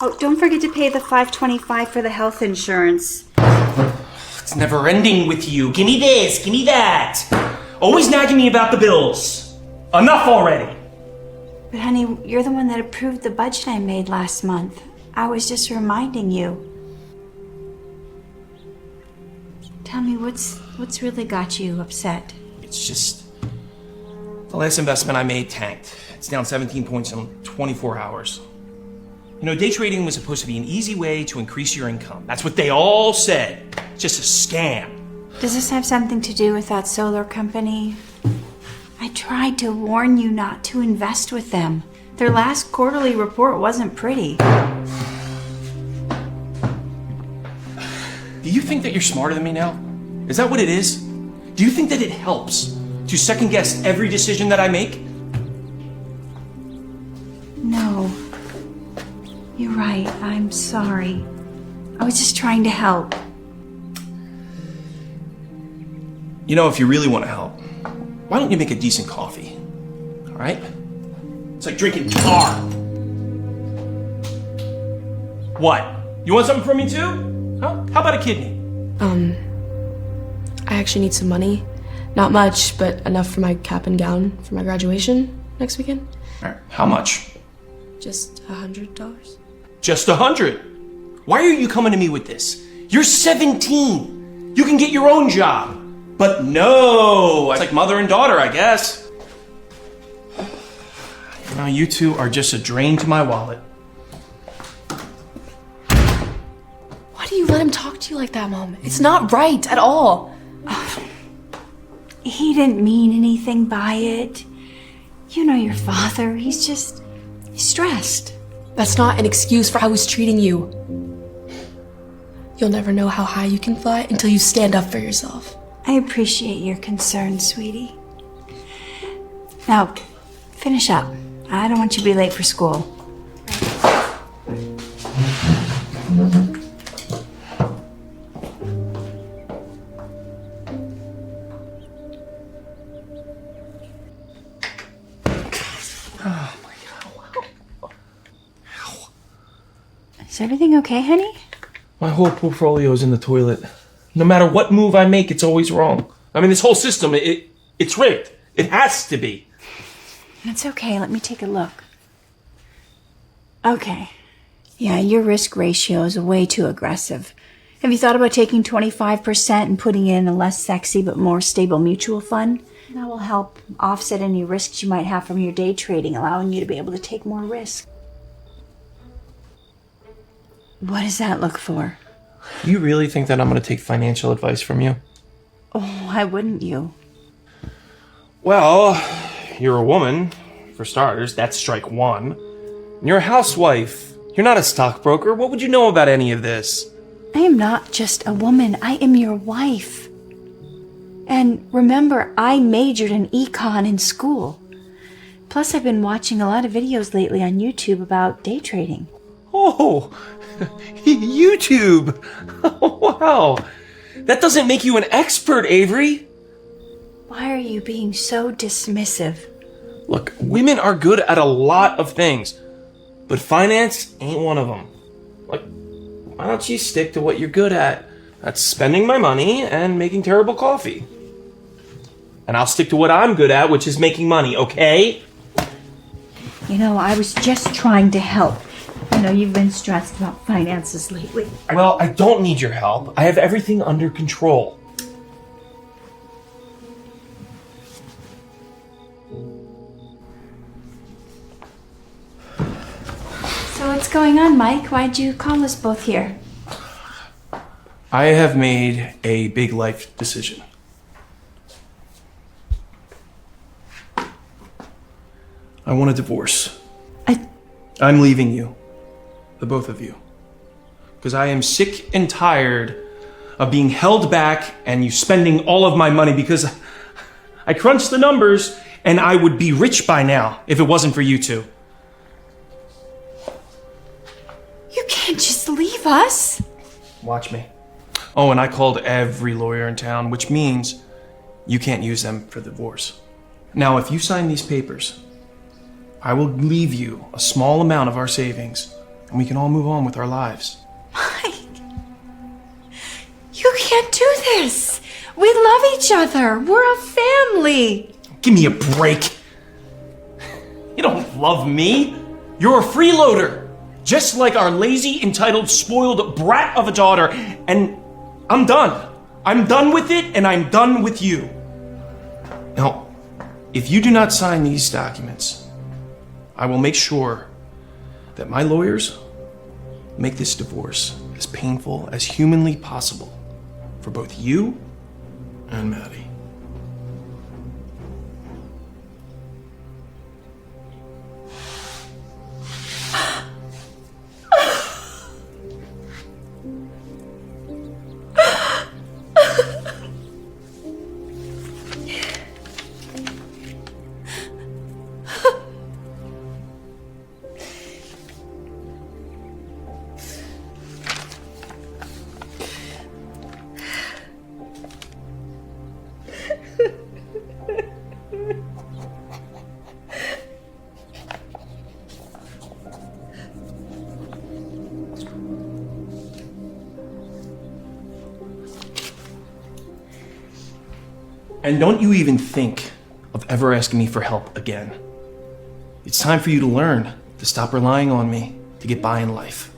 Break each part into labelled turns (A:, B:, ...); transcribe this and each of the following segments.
A: Oh, don't forget to pay the $525 for the health insurance.
B: It's never ending with you. Give me this, give me that. Always nagging me about the bills. Enough already.
A: But honey, you're the one that approved the budget I made last month. I was just reminding you. Tell me, what's really got you upset?
B: It's just the last investment I made tanked. It's down 17 points in 24 hours. You know, day trading was supposed to be an easy way to increase your income. That's what they all said. It's just a scam.
A: Does this have something to do with that solar company? I tried to warn you not to invest with them. Their last quarterly report wasn't pretty.
B: Do you think that you're smarter than me now? Is that what it is? Do you think that it helps to second guess every decision that I make?
A: No. You're right. I'm sorry. I was just trying to help.
B: You know, if you really want to help, why don't you make a decent coffee? All right? It's like drinking tar. What? You want something from me too? Huh? How about a kidney?
C: I actually need some money. Not much, but enough for my cap and gown for my graduation next weekend.
B: All right. How much?
C: Just $100.
B: Just 100. Why are you coming to me with this? You're 17. You can get your own job. But no, it's like mother and daughter, I guess. Now you two are just a drain to my wallet.
C: Why do you let him talk to you like that, Mom? It's not right at all.
A: He didn't mean anything by it. You know your father. He's stressed.
C: That's not an excuse for how he's treating you. You'll never know how high you can fly until you stand up for yourself.
A: I appreciate your concern, sweetie. Now, finish up. I don't want you to be late for school. Is everything okay, honey?
B: My whole portfolio's in the toilet. No matter what move I make, it's always wrong. I mean, this whole system, it's rigged. It has to be.
A: It's okay. Let me take a look. Okay. Yeah, your risk ratio is way too aggressive. Have you thought about taking 25% and putting it in a less sexy but more stable mutual fund? That will help offset any risks you might have from your day trading, allowing you to be able to take more risk. What does that look for?
B: You really think that I'm going to take financial advice from you?
A: Oh, why wouldn't you?
B: Well, you're a woman, for starters. That's strike one. You're a housewife. You're not a stockbroker. What would you know about any of this?
A: I am not just a woman. I am your wife. And remember, I majored in econ in school. Plus, I've been watching a lot of videos lately on YouTube about day trading.
B: Oh, YouTube. Wow. That doesn't make you an expert, Avery.
A: Why are you being so dismissive?
B: Look, women are good at a lot of things, but finance ain't one of them. Like, why don't you stick to what you're good at? That's spending my money and making terrible coffee. And I'll stick to what I'm good at, which is making money, okay?
A: You know, I was just trying to help. I know you've been stressed about finances lately.
B: Well, I don't need your help. I have everything under control.
A: So what's going on, Mike? Why'd you call us both here?
B: I have made a big life decision. I want a divorce. I'm leaving you. The both of you. Because I am sick and tired of being held back and you spending all of my money, because I crunched the numbers and I would be rich by now if it wasn't for you two.
A: You can't just leave us.
B: Watch me. Oh, and I called every lawyer in town, which means you can't use them for the divorce. Now, if you sign these papers, I will leave you a small amount of our savings and we can all move on with our lives.
A: Mike, you can't do this. We love each other. We're a family.
B: Give me a break. You don't love me. You're a freeloader, just like our lazy, entitled, spoiled brat of a daughter. And I'm done. I'm done with it, and I'm done with you. Now, if you do not sign these documents, I will make sure that my lawyers make this divorce as painful as humanly possible for both you and Maddie. And don't you even think of ever asking me for help again. It's time for you to learn to stop relying on me to get by in life.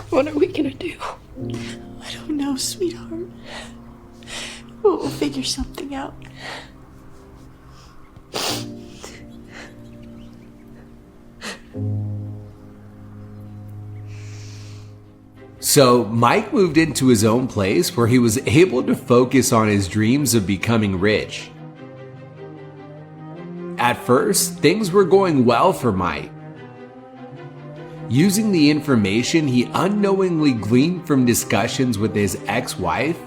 C: What are we gonna do?
A: I don't know, sweetheart. We'll figure something out.
D: So Mike moved into his own place where he was able to focus on his dreams of becoming rich. At first, things were going well for Mike. Using the information he unknowingly gleaned from discussions with his ex-wife,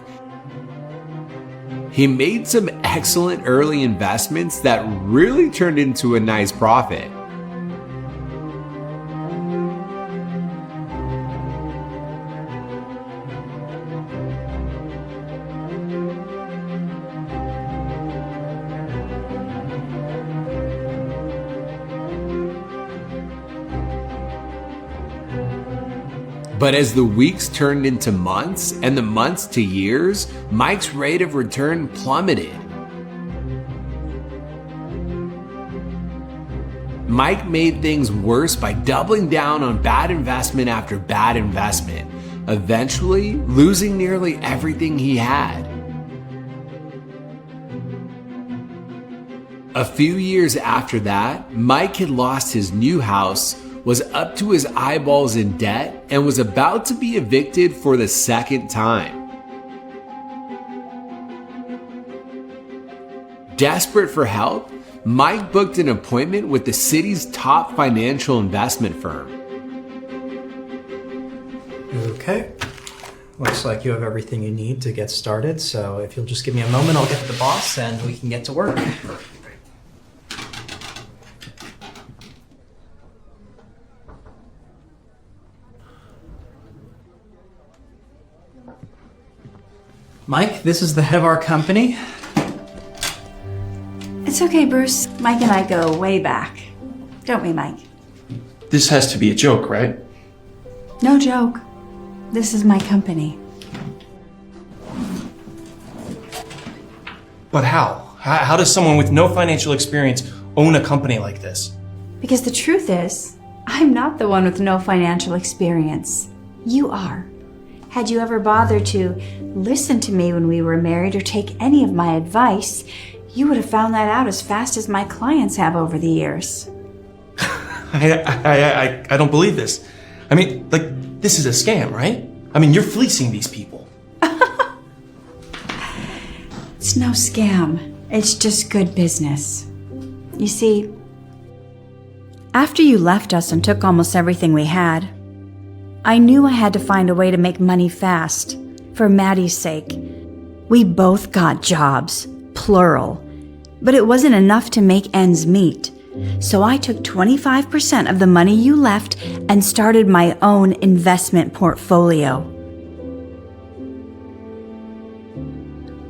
D: he made some excellent early investments that really turned into a nice profit. But as the weeks turned into months and the months to years, Mike's rate of return plummeted. Mike made things worse by doubling down on bad investment after bad investment, eventually losing nearly everything he had. A few years after that, Mike had lost his new house, was up to his eyeballs in debt, and was about to be evicted for the second time. Desperate for help, Mike booked an appointment with the city's top financial investment firm.
E: Okay. Looks like you have everything you need to get started, so if you'll just give me a moment, I'll get to the boss and we can get to work. Mike, this is the head of our company.
A: It's okay, Bruce. Mike and I go way back. Don't we, Mike?
B: This has to be a joke, right?
A: No joke. This is my company.
B: But how? How does someone with no financial experience own a company like this?
A: Because the truth is, I'm not the one with no financial experience. You are. Had you ever bothered to listen to me when we were married or take any of my advice, you would have found that out as fast as my clients have over the years.
B: I don't believe this. I mean, like, this is a scam, right? I mean, you're fleecing these people.
A: It's no scam. It's just good business. You see, after you left us and took almost everything we had, I knew I had to find a way to make money fast, for Maddie's sake. We both got jobs, plural, but it wasn't enough to make ends meet. So I took 25% of the money you left and started my own investment portfolio.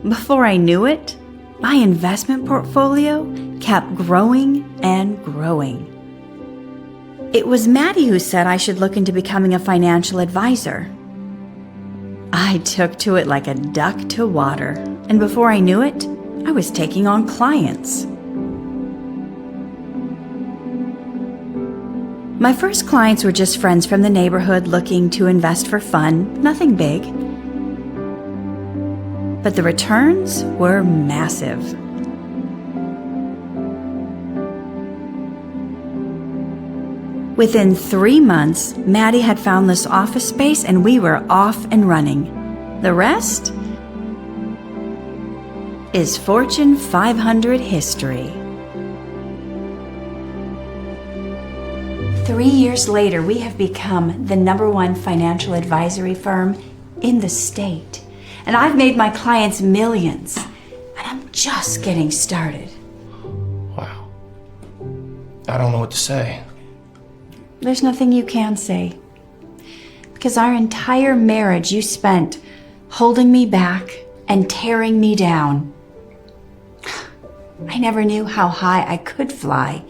A: Before I knew it, my investment portfolio kept growing and growing. It was Maddie who said I should look into becoming a financial advisor. I took to it like a duck to water, and before I knew it, I was taking on clients. My first clients were just friends from the neighborhood looking to invest for fun, nothing big. But the returns were massive. Within 3 months, Maddie had found this office space and we were off and running. The rest is Fortune 500 history. 3 years later, we have become the #1 financial advisory firm in the state. And I've made my clients millions. And I'm just getting started.
B: Wow. I don't know what to say.
A: There's nothing you can say. Because our entire marriage you spent holding me back and tearing me down. I never knew how high I could fly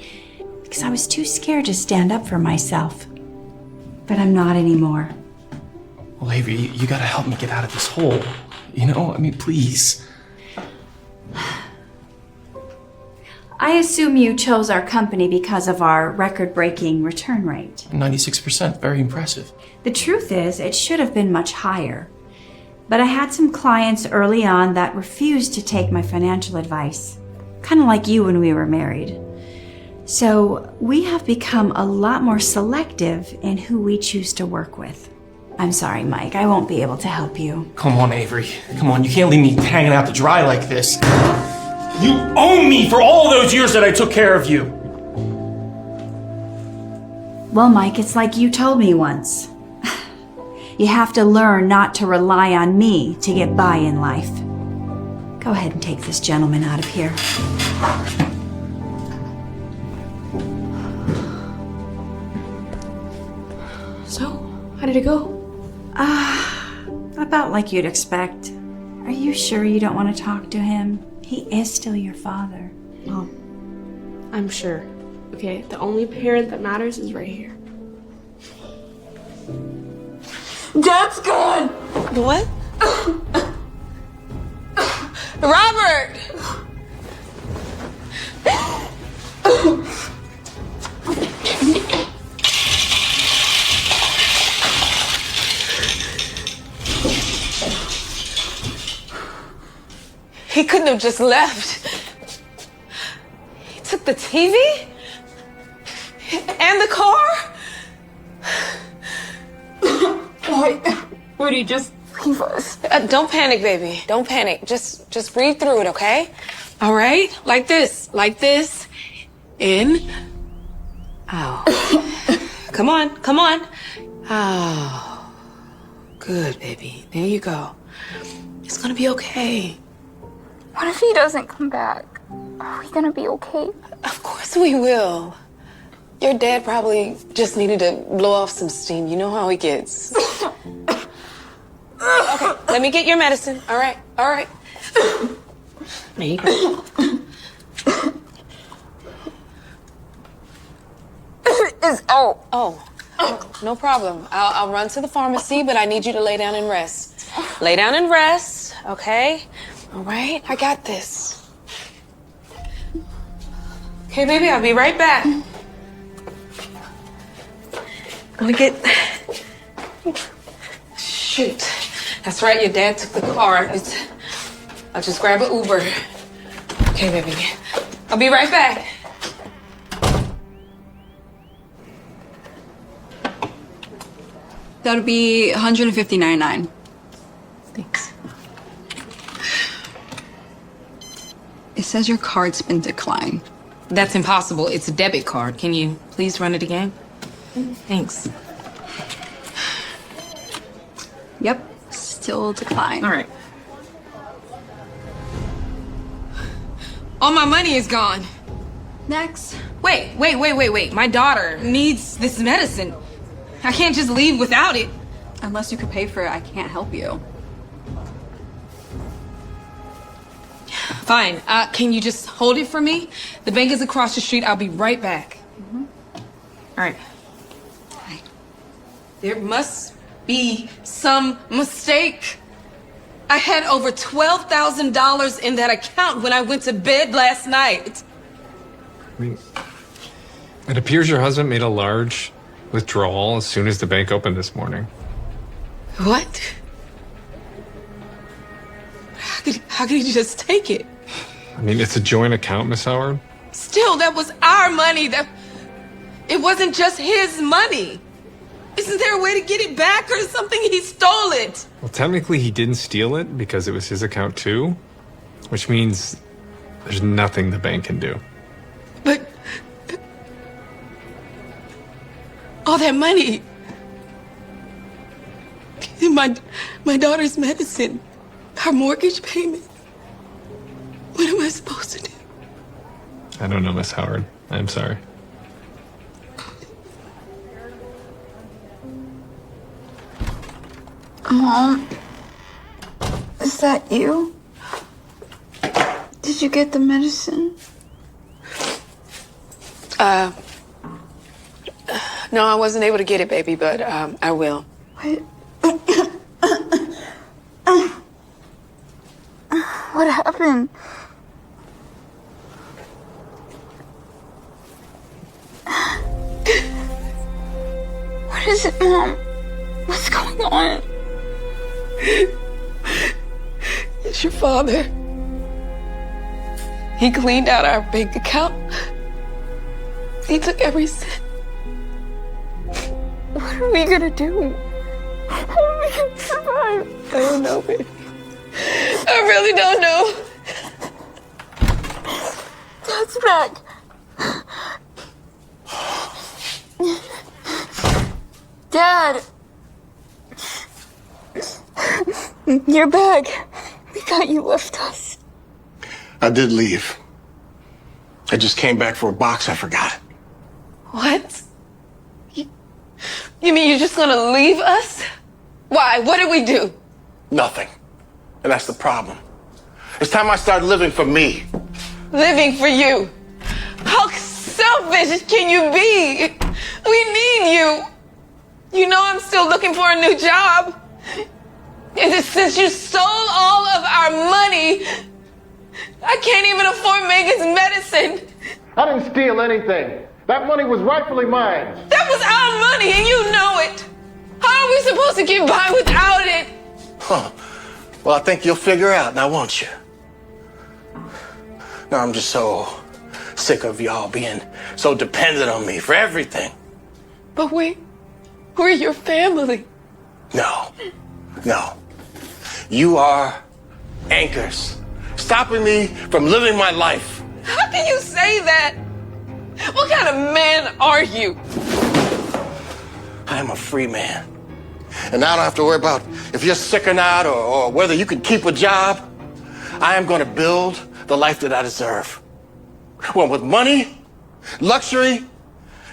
A: because I was too scared to stand up for myself. But I'm not anymore.
B: Well, Avery, you gotta help me get out of this hole. You know, I mean, please.
A: I assume you chose our company because of our record-breaking return rate.
B: 96%, very impressive.
A: The truth is, it should have been much higher. But I had some clients early on that refused to take my financial advice. Kind of like you when we were married. So we have become a lot more selective in who we choose to work with. I'm sorry, Mike, I won't be able to help you.
B: Come on, Avery. Come on, you can't leave me hanging out to dry like this. You owe me for all those years that I took care of you.
A: Well, Mike, it's like you told me once. You have to learn not to rely on me to get by in life. Go ahead and take this gentleman out of here.
C: So, how did it go?
A: About like you'd expect. Are you sure you don't want to talk to him? He is still your father.
C: Mom, I'm sure. Okay, the only parent that matters is right here.
F: Dad's gone!
C: What?
F: Robert! He couldn't have just left. He took the TV and the car. Why would he just leave us? Don't panic, baby. Don't panic. Just breathe through it, okay? All right? Like this. In. Out. Come on. Oh. Good, baby. There you go. It's gonna be okay.
G: What if he doesn't come back? Are we gonna be okay?
F: Of course we will. Your dad probably just needed to blow off some steam. You know how he gets. Okay, let me get your medicine. All right. There you go.
G: It's out.
F: Oh, no problem. I'll run to the pharmacy, but I need you to lay down and rest. Lay down and rest, okay? All right, I got this. Okay, baby, I'll be right back. Gonna get... Shoot. That's right, your dad took the car. I'll just grab an Uber. Okay, baby. I'll be right back.
H: That'll be $159.9.
F: Thanks.
H: It says your card's been declined.
F: That's impossible. It's a debit card. Can you please run it again? Thanks.
H: Yep, still declined.
F: All right. All my money is gone.
H: Next.
F: Wait. My daughter needs this medicine. I can't just leave without it.
H: Unless you could pay for it, I can't help you.
F: Fine. Can you just hold it for me? The bank is across the street. I'll be right back. All right. There must be some mistake. I had over $12,000 in that account when I went to bed last night.
I: I mean, it appears your husband made a large withdrawal as soon as the bank opened this morning.
F: What? How could he just take it?
I: I mean, it's a joint account, Miss Howard.
F: Still, that was our money. It wasn't just his money. Isn't there a way to get it back or something? He stole it.
I: Well, technically, he didn't steal it because it was his account too, which means there's nothing the bank can do.
F: But all that money, my daughter's medicine, our mortgage payment. What am I supposed to do?
I: I don't know, Miss Howard. I'm sorry.
G: Mom, is that you? Did you get the medicine?
F: No, I wasn't able to get it, baby, but I will.
G: Wait. What happened? What is it, Mom? What's going on?
F: It's your father. He cleaned out our bank account. He took every cent.
G: What are we gonna do? How are we gonna survive?
F: I don't know, baby. I really don't know.
G: Dad's back. Dad. You're back. We thought you left us.
J: I did leave. I just came back for a box I forgot.
F: What? You mean you're just gonna leave us? Why? What did we do?
J: Nothing. And that's the problem. It's time I started living for me.
F: Living for you. How selfish can you be? We need you. You know I'm still looking for a new job. And since you stole all of our money, I can't even afford Megan's medicine.
J: I didn't steal anything. That money was rightfully mine.
F: That was our money and you know it. How are we supposed to get by without it?
J: Huh. Well, I think you'll figure out now, won't you? Now I'm just so sick of y'all being so dependent on me for everything.
F: But we're your family.
J: No. You are anchors, stopping me from living my life.
F: How can you say that? What kind of man are you?
J: I am a free man. And I don't have to worry about if you're sick or not or whether you can keep a job. I am going to build the life that I deserve. One with money, luxury,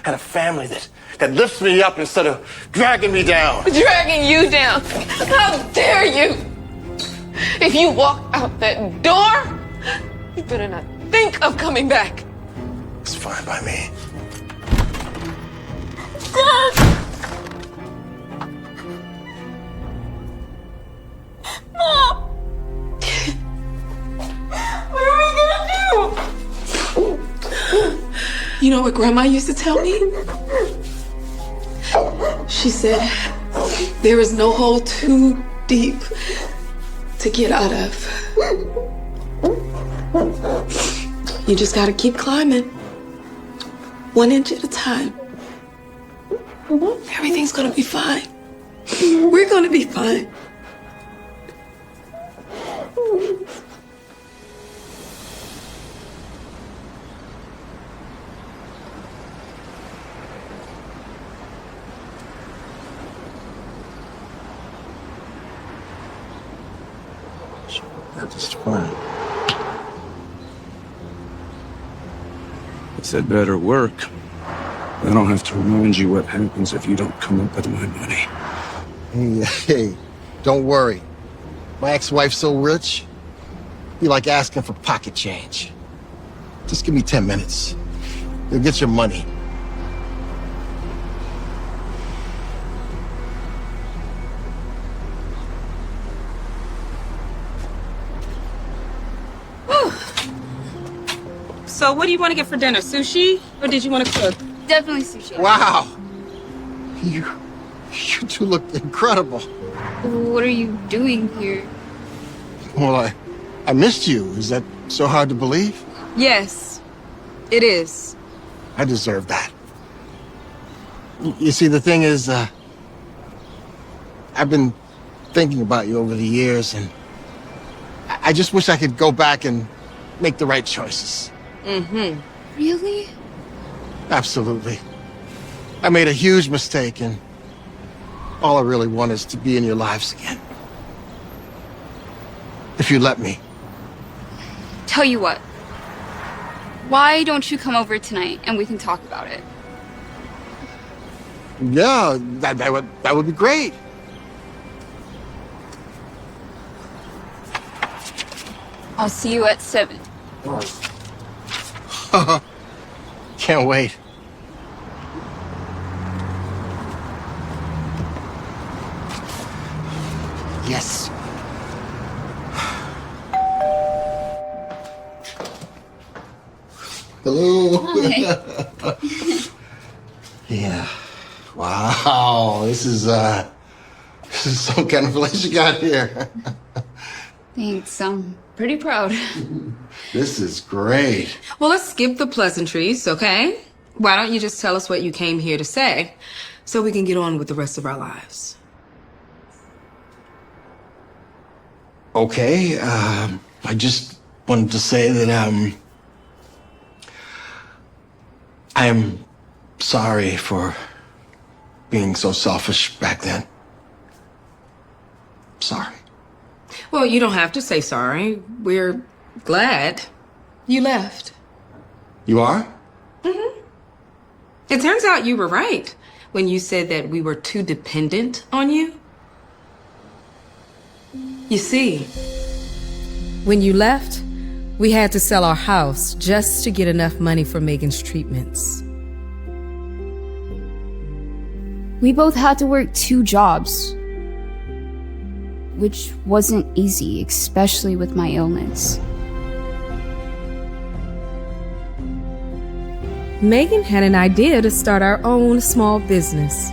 J: and a family that lifts me up instead of dragging me down.
F: Dragging you down? How dare you? If you walk out that door, you better not think of coming back.
J: It's fine by me.
G: Dad! Mom! What are we gonna do?
F: You know what Grandma used to tell me? She said, there is no hole too deep to get out of. You just gotta keep climbing. 1 inch at a time. Everything's gonna be fine. We're gonna be fine.
J: That's fine.
K: If that better work, I don't have to remind you what happens if you don't come up with my money.
J: Hey, don't worry. My ex-wife's so rich, be like asking for pocket change. Just give me 10 minutes. You'll get your money.
F: So what do you want to get for dinner? Sushi? Or did you want to cook?
G: Definitely sushi.
J: Wow. You two look incredible.
G: What are you doing here?
J: Well, I missed you. Is that so hard to believe?
F: Yes, it is.
J: I deserve that. You see, the thing is, I've been thinking about you over the years, and I just wish I could go back and make the right choices.
F: Mm-hmm.
G: Really?
J: Absolutely. I made a huge mistake, and all I really want is to be in your lives again. If you let me.
G: Tell you what. Why don't you come over tonight and we can talk about it?
J: Yeah, that would be great.
G: I'll see you at 7.
J: Can't wait. Yes. Hello.
G: Hi.
J: Yeah. Wow. This is some kind of place you got here.
G: Thanks. I'm pretty proud.
J: This is great.
F: Well, let's skip the pleasantries, okay? Why don't you just tell us what you came here to say so we can get on with the rest of our lives?
J: Okay. I just wanted to say that I am sorry for being so selfish back then. Sorry.
F: Well, you don't have to say sorry. We're glad you left.
J: You are?
F: Mm-hmm. It turns out you were right when you said that we were too dependent on you. You see, when you left, we had to sell our house just to get enough money for Megan's treatments.
G: We both had to work 2 jobs, which wasn't easy, especially with my illness.
F: Megan had an idea to start our own small business,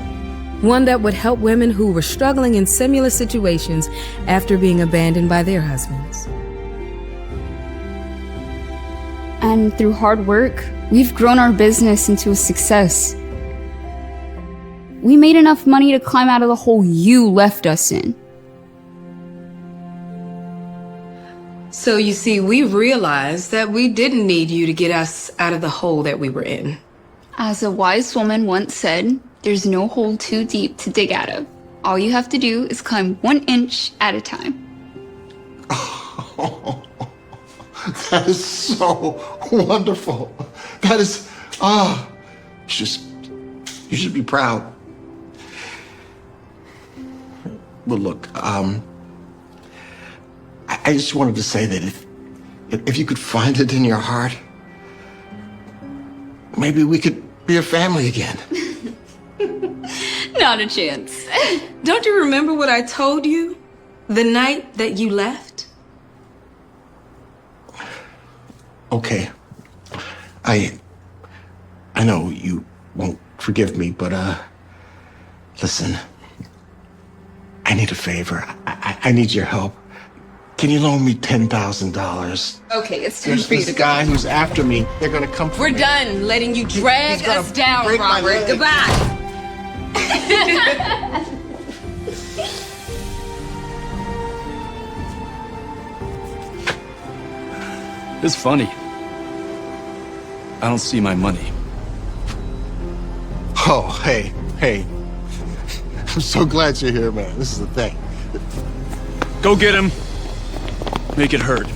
F: one that would help women who were struggling in similar situations after being abandoned by their husbands.
G: And through hard work, we've grown our business into a success. We made enough money to climb out of the hole you left us in.
F: So you see, we realized that we didn't need you to get us out of the hole that we were in.
G: As a wise woman once said, there's no hole too deep to dig out of. All you have to do is climb 1 inch at a time.
J: Oh, that is so wonderful. That is, you should be proud. Well, look, I just wanted to say that if you could find it in your heart, maybe we could be a family again.
G: Not a chance.
F: Don't you remember what I told you the night that you left?
J: Okay. I know you won't forgive me, but listen. I need a favor. I need your help. Can you loan me $10,000?
G: Okay, it's time
J: There's
G: for you
J: this
G: to
J: guy who's after me. They're gonna come for
F: We're
J: me.
F: done letting you drag
J: He's gonna
F: us down,
J: break my
F: Robert.
J: leg.
F: Goodbye.
K: It's funny. I don't see my money.
J: Oh, hey. I'm so glad you're here, man. This is the thing.
K: Go get him. Make it hurt.